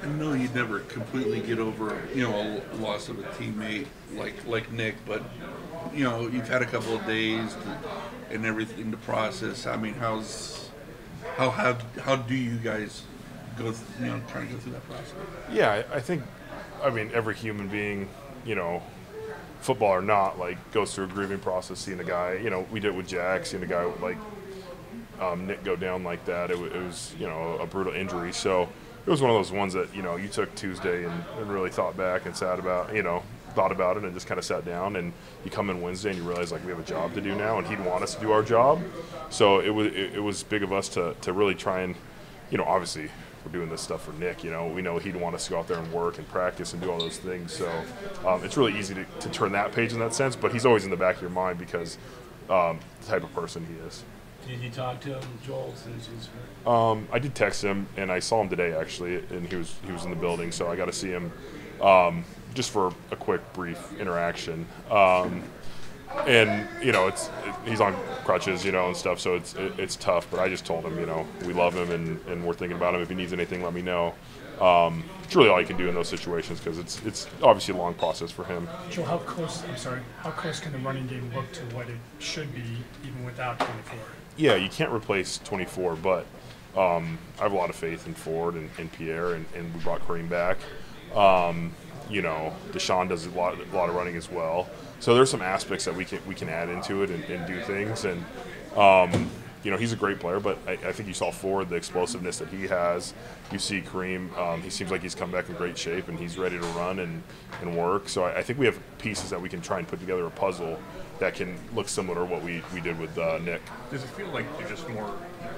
I know you'd never completely get over, a loss of a teammate like Nick, but you've had a couple of days and everything to process. I mean, how do you guys trying to go through that process? Yeah, I mean, every human being, football or not, like goes through a grieving process. Seeing a guy, we did it with Jack, seeing a guy like Nick go down like that. It was a brutal injury. So it was one of those ones that you took Tuesday and really thought back and thought about it and just kind of sat down. And you come in Wednesday and you realize like we have a job to do now, and he'd want us to do our job. So it was big of us to really try and obviously we're doing this stuff for Nick. We know he'd want us to go out there and work and practice and do all those things. So it's really easy to turn that page in that sense. But he's always in the back of your mind because the type of person he is. Did you talk to him, Joel, since he's hurt? I did text him, and I saw him today actually, and he was in the building, so I got to see him just for a quick, brief interaction. And he's on crutches, and stuff, so it's tough. But I just told him, we love him and we're thinking about him. If he needs anything, let me know. It's really all you can do in those situations because it's obviously a long process for him. Joe, how close can the running game look to what it should be even without 24? Yeah, you can't replace 24, but I have a lot of faith in Ford and Pierre, and we brought Kareem back. Deshaun does a lot of running as well. So there's some aspects that we can add into it and do things. And he's a great player, but I think you saw Ford, the explosiveness that he has. You see Kareem, he seems like he's come back in great shape and he's ready to run and work. So I think we have pieces that we can try and put together a puzzle that can look similar to what we did with Nick. Does it feel like there's just more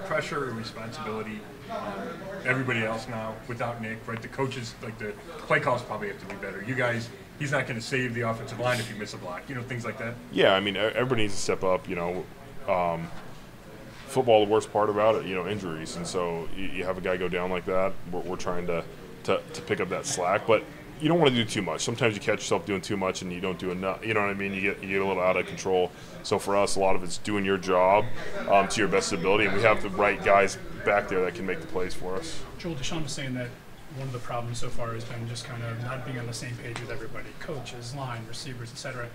pressure and responsibility on everybody else now without Nick, right? The coaches, like the play calls probably have to be better. You guys, he's not going to save the offensive line if you miss a block, things like that. Yeah, I mean, everybody needs to step up, football, the worst part about it, injuries. And so you have a guy go down like that, we're trying to pick up that slack. But you don't want to do too much. Sometimes you catch yourself doing too much and you don't do enough. You know what I mean? You get a little out of control. So for us, a lot of it's doing your job to your best ability, and we have the right guys back there that can make the plays for us. Joel, Deshaun was saying that one of the problems so far has been just kind of not being on the same page with everybody, coaches, line, receivers, etc.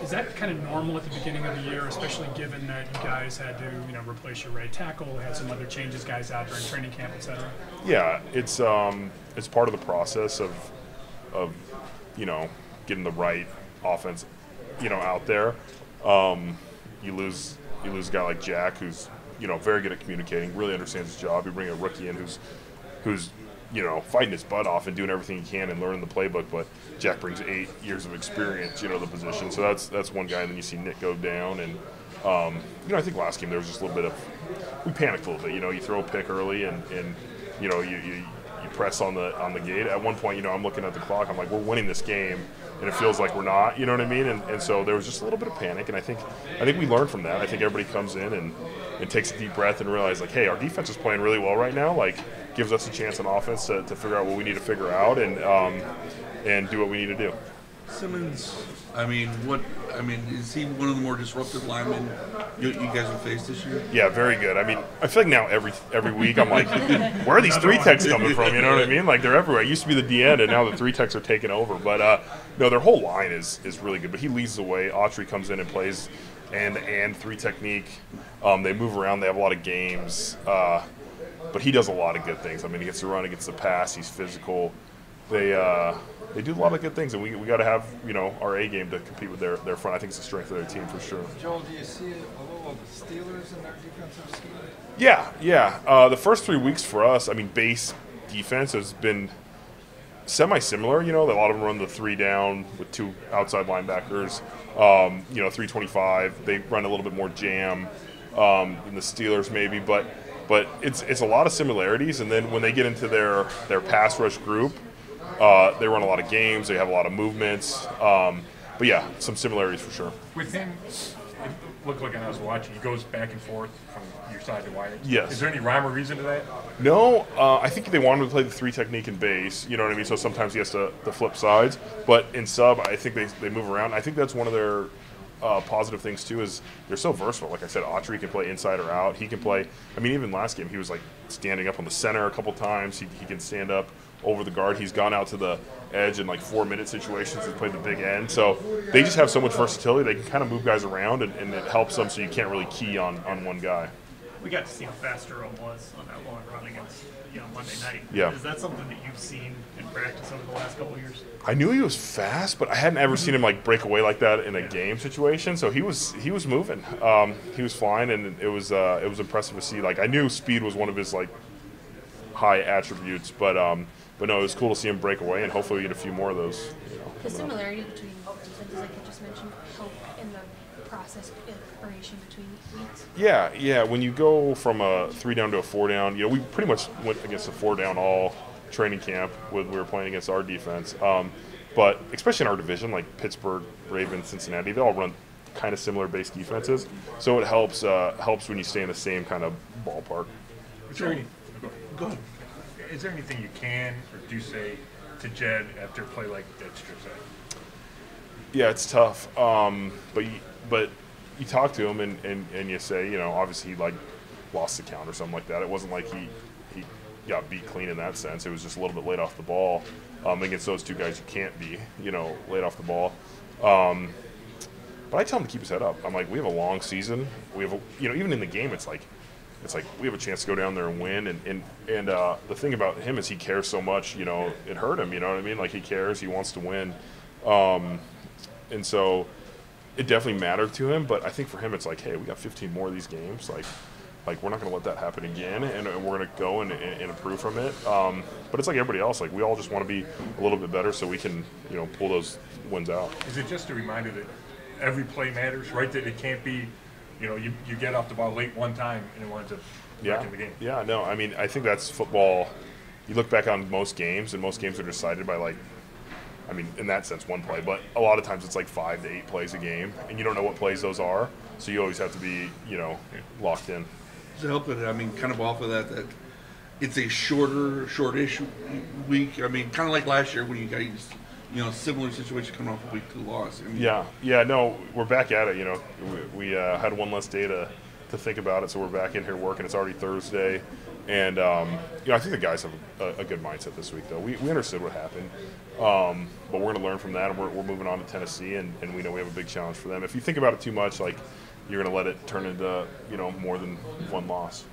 Is that kind of normal at the beginning of the year, especially given that you guys had to, replace your right tackle, had some other changes, guys out during training camp, etc.? Yeah, it's part of the process of getting the right offense, out there. You lose a guy like Jack, who's very good at communicating, really understands his job. You bring a rookie in who's fighting his butt off and doing everything he can and learning the playbook. But Jack brings 8 years of experience, to the position. So that's one guy. And then you see Nick go down, and I think last game there was just a little bit of we panicked a little bit. You throw a pick early, and you press on the gate. At one point, I'm looking at the clock. I'm like, we're winning this game, and it feels like we're not. You know what I mean? And so there was just a little bit of panic, and I think we learned from that. I think everybody comes in and takes a deep breath and realizes, like, hey, our defense is playing really well right now. Like, gives us a chance on offense to figure out what we need to figure out and do what we need to do. Simmons, is he one of the more disruptive linemen you guys have faced this year? Yeah, very good. I mean, I feel like now every week I'm like, where are these 3 techs coming from? You know what I mean? Like, they're everywhere. It used to be the D end, and now the 3 techs are taking over. But no, their whole line is really good. But he leads the way. Autry comes in and plays and 3 technique. They move around. They have a lot of games. But he does a lot of good things. I mean, he gets the run, he gets the pass. He's physical. They do a lot of good things, and we got to have our A game to compete with their front. I think it's the strength of their team for sure. Joel, do you see a little of the Steelers in their defensive scheme? Yeah. The first 3 weeks for us, base defense has been semi-similar. A lot of them run the 3 down with 2 outside linebackers. 325. They run a little bit more jam than the Steelers maybe, but it's a lot of similarities. And then when they get into their pass rush group, they run a lot of games. They have a lot of movements. But yeah, some similarities for sure. With him, it looked like when I was watching, he goes back and forth from your side to wide. Yes. Is there any rhyme or reason to that? No, I think they want him to play the 3 technique in base. You know what I mean? So sometimes he has to flip sides. But in sub, I think they move around. I think that's one of their positive things too, is they're so versatile. Like I said, Autry can play inside or out. He can play. Even last game he was like standing up on the center a couple times. He can stand up over the guard. He's gone out to the edge in like 4-minute situations. He's played the big end. So they just have so much versatility. They can kind of move guys around, and it helps them so you can't really key on one guy. We got to see how fast Jerome was on that long run against Monday night. Yeah. Is that something that you've seen in practice over the last couple of years? I knew he was fast, but I hadn't ever seen him like break away like that in a game situation. So he was moving. He was flying, and it was impressive to see. Like, I knew speed was one of his like high attributes, but no, it was cool to see him break away, and hopefully we get a few more of those. The similarity between defenses, like you just mentioned, help in the process in preparation between weeks. Yeah. When you go from a 3 down to a 4 down, we pretty much went against a 4 down all training camp when we were playing against our defense. But especially in our division, like Pittsburgh, Ravens, Cincinnati, they all run kind of similar base defenses. So it helps when you stay in the same kind of ballpark. Go ahead. Is there anything you can or do say to Jed after a play like that strips out? Yeah, it's tough. But you talk to him and you say, obviously he like lost the count or something like that. It wasn't like he got beat clean in that sense. It was just a little bit late off the ball. Against those two guys, you can't be, late off the ball. But I tell him to keep his head up. I'm like, we have a long season. We have even in the game, it's like we have a chance to go down there and win. And the thing about him is he cares so much. It hurt him. You know what I mean? Like, he cares. He wants to win. And so it definitely mattered to him. But I think for him, it's like, hey, we got 15 more of these games. Like we're not going to let that happen again, and we're going to go and improve from it. But it's like everybody else. Like, we all just want to be a little bit better so we can, pull those wins out. Is it just a reminder that every play matters, right? That it can't be, you get off the ball late one time and it winds up wrecking the game. Yeah, no, I mean, I think that's football. You look back on most games, and most games are decided by in that sense, one play. But a lot of times it's like 5 to 8 plays a game, and you don't know what plays those are. So you always have to be, locked in. To help it, kind of off of that it's a shortish week. Kind of like last year when you guys, similar situation coming off a week 2 loss. No, we're back at it. We had one less day to think about it, so we're back in here working. It's already Thursday, and I think the guys have a good mindset this week, though. We understood what happened, but we're going to learn from that, and we're moving on to Tennessee, and we know we have a big challenge for them. If you think about it too much, you're going to let it turn into more than one loss.